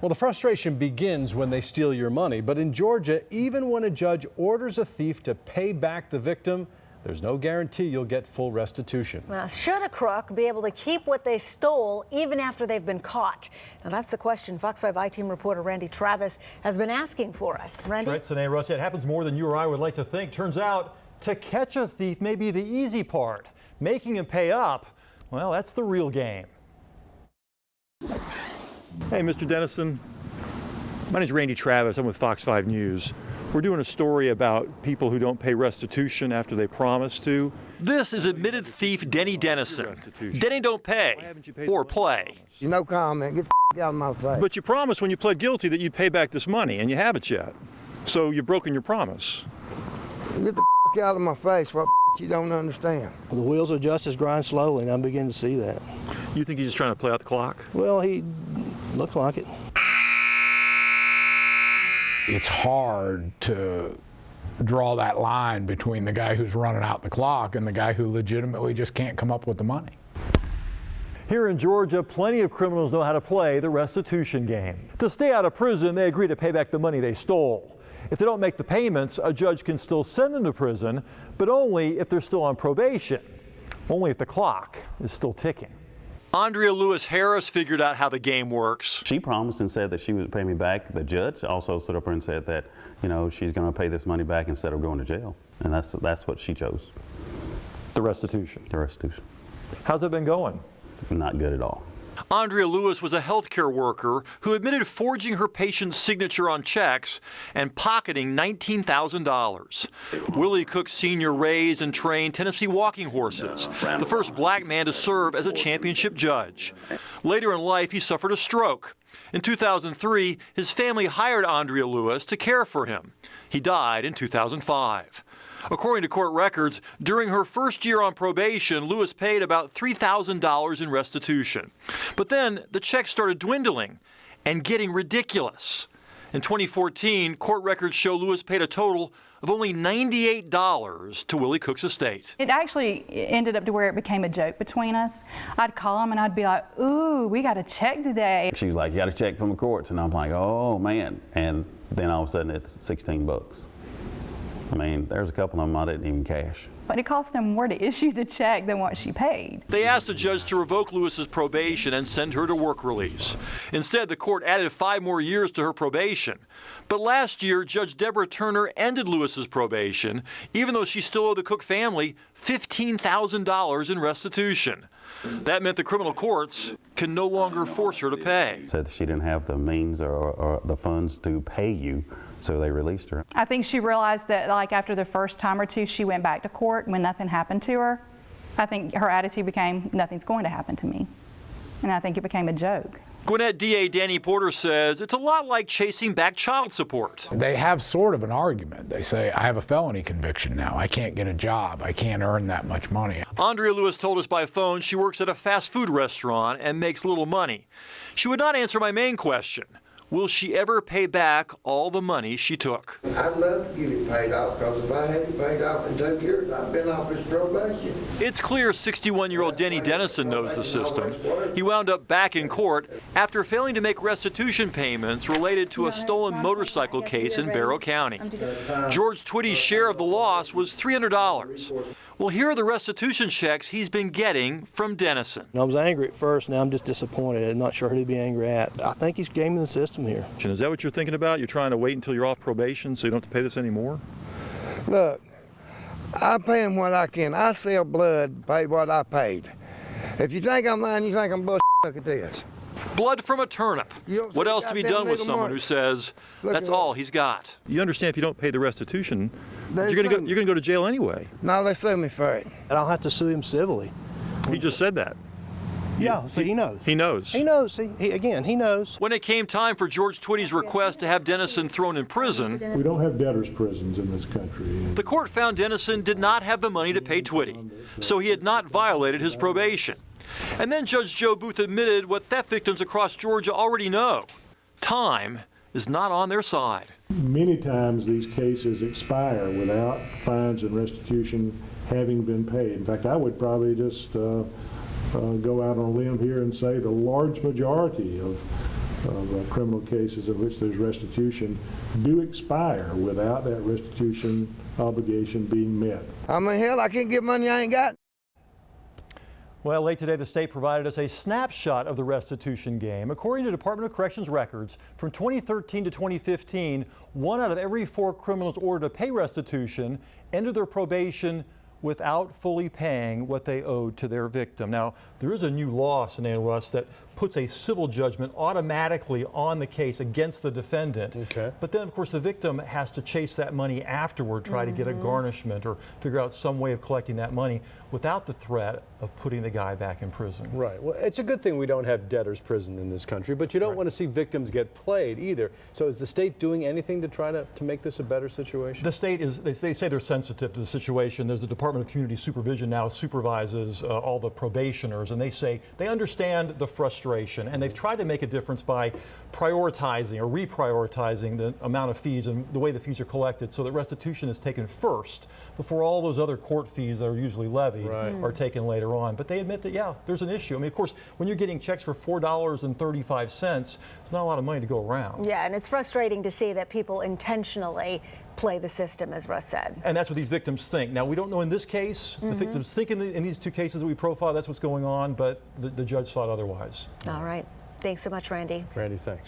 Well, the frustration begins when they steal your money, but in Georgia, even when a judge orders a thief to pay back the victim, there's no guarantee you'll get full restitution. Well, should a crook be able to keep what they stole even after they've been caught? Now, that's the question Fox 5 I-Team reporter Randy Travis has been asking for us. Randy? Right, Sine Rossi, it happens more than you or I would like to think. Turns out to catch a thief may be the easy part. Making him pay up, well, that's the real game. Hey, Mr. Dennison. My name is Randy Travis. I'm with Fox 5 News. We're doing a story about people who don't pay restitution after they promise to. This is admitted thief Denny Dennison. Denny don't pay or play. No comment. Get the out of my face. But you promised when you pled guilty that you'd pay back this money, and you haven't yet. So you've broken your promise. Get the out of my face. What you don't understand. The wheels of justice grind slowly, and I'm beginning to see that. You think he's just trying to play out the clock? Well, he looks like it. It's hard to draw that line between the guy who's running out the clock and the guy who legitimately just can't come up with the money. Here in Georgia, plenty of criminals know how to play the restitution game. To stay out of prison, they agree to pay back the money they stole. If they don't make the payments, a judge can still send them to prison, but only if they're still on probation, only if the clock is still ticking. Andrea Lewis Harris figured out how the game works. She promised and said that she would pay me back. The judge also stood up and said that, you know, she's going to pay this money back instead of going to jail. And that's what she chose. The restitution. The restitution. How's it been going? Not good at all. Andrea Lewis was a healthcare worker who admitted forging her patient's signature on checks and pocketing $19,000. Willie Cook Sr. raised and trained Tennessee walking horses, the first black man to serve as a championship judge. Later in life, he suffered a stroke. In 2003, his family hired Andrea Lewis to care for him. He died in 2005. According to court records, during her first year on probation, Lewis paid about $3,000 in restitution. But then the checks started dwindling and getting ridiculous. In 2014, court records show Lewis paid a total of only $98 to Willie Cook's estate. It actually ended up to where it became a joke between us. I'd call him and I'd be like, ooh, we got a check today. She was like, you got a check from the courts. And I'm like, oh, man. And then all of a sudden it's 16 bucks. I mean, there's a couple of them I didn't even cash. But it cost them more to issue the check than what she paid. They asked the judge to revoke Lewis's probation and send her to work release. Instead, the court added 5 more years to her probation. But last year, Judge Deborah Turner ended Lewis's probation, even though she still owed the Cook family $15,000 in restitution. That meant the criminal courts can no longer force her to pay. Said she didn't have the means or the funds to pay you. So they released her. I think she realized that, like, after the first time or two she went back to court when nothing happened to her, I think her attitude became, nothing's going to happen to me. And I think it became a joke. Gwinnett DA Danny Porter says it's a lot like chasing back child support. They have sort of an argument. They say, I have a felony conviction now. I can't get a job. I can't earn that much money. Andrea Lewis told us by phone she works at a fast food restaurant and makes little money. She would not answer my main question. Will she ever pay back all the money she took? I'd love to get it paid off, because if I hadn't paid off in 2 years, I've been off his probation. It's clear 61-year-old Denny Dennison knows the system. He wound up back in court after failing to make restitution payments related to a stolen motorcycle case in Barrow County. George Twitty's share of the loss was $300. Well, here are the restitution checks he's been getting from Dennison. I was angry at first, now I'm just disappointed. I'm not sure who to be angry at. I think he's gaming the system here. Is that what you're thinking about? You're trying to wait until you're off probation so you don't have to pay this anymore? Look, I pay him what I can. I sell blood, pay what I paid. If you think I'm lying, you think I'm bullshit. Look at this. Blood from a turnip. What else to be done with someone who says that's all he's got? You understand if you don't pay the restitution, you're going to go to jail anyway. No, they sue me for it. And I'll have to sue him civilly. He just said that. Yeah, so he knows. He knows. He knows. See, he knows. When it came time for George Twitty's request to have Dennison thrown in prison, we don't have debtors' prisons in this country. The court found Dennison did not have the money to pay Twitty, so he had not violated his probation. And then Judge Joe Booth admitted what theft victims across Georgia already know. Time is not on their side. Many times these cases expire without fines and restitution having been paid. In fact, I would probably just go out on a limb here and say the large majority of criminal cases in which there's restitution do expire without that restitution obligation being met. I mean, hell, I can't give money I ain't got. Well, late today, the state provided us a snapshot of the restitution game. According to Department of Corrections records, from 2013 to 2015, 1 out of every 4 criminals ordered to pay restitution entered their probation without fully paying what they owed to their victim. Now, there is a new law, Sinead Russ, that puts a civil judgment automatically on the case against the defendant. Okay. But then, of course, the victim has to chase that money afterward, try to get a garnishment or figure out some way of collecting that money without the threat of putting the guy back in prison. Right. Well, it's a good thing we don't have debtor's prison in this country, but you don't want to see victims get played either. So is the state doing anything to try to make this a better situation? The state is, they say they're sensitive to the situation. There's the Department of Community Supervision now supervises all the probationers, and they say they understand the frustration, and they've tried to make a difference by prioritizing or reprioritizing the amount of fees and the way the fees are collected so that restitution is taken first before all those other court fees that are usually levied are taken later on. But they admit that, yeah, there's an issue. I mean, of course, when you're getting checks for $4.35, there's not a lot of money to go around. Yeah, and it's frustrating to see that people intentionally play the system, as Russ said. And that's what these victims think. Now, we don't know in this case. The victims think in these 2 cases that we profile, that's what's going on, but the judge thought otherwise. All right. Thanks so much, Randy. Randy, thanks.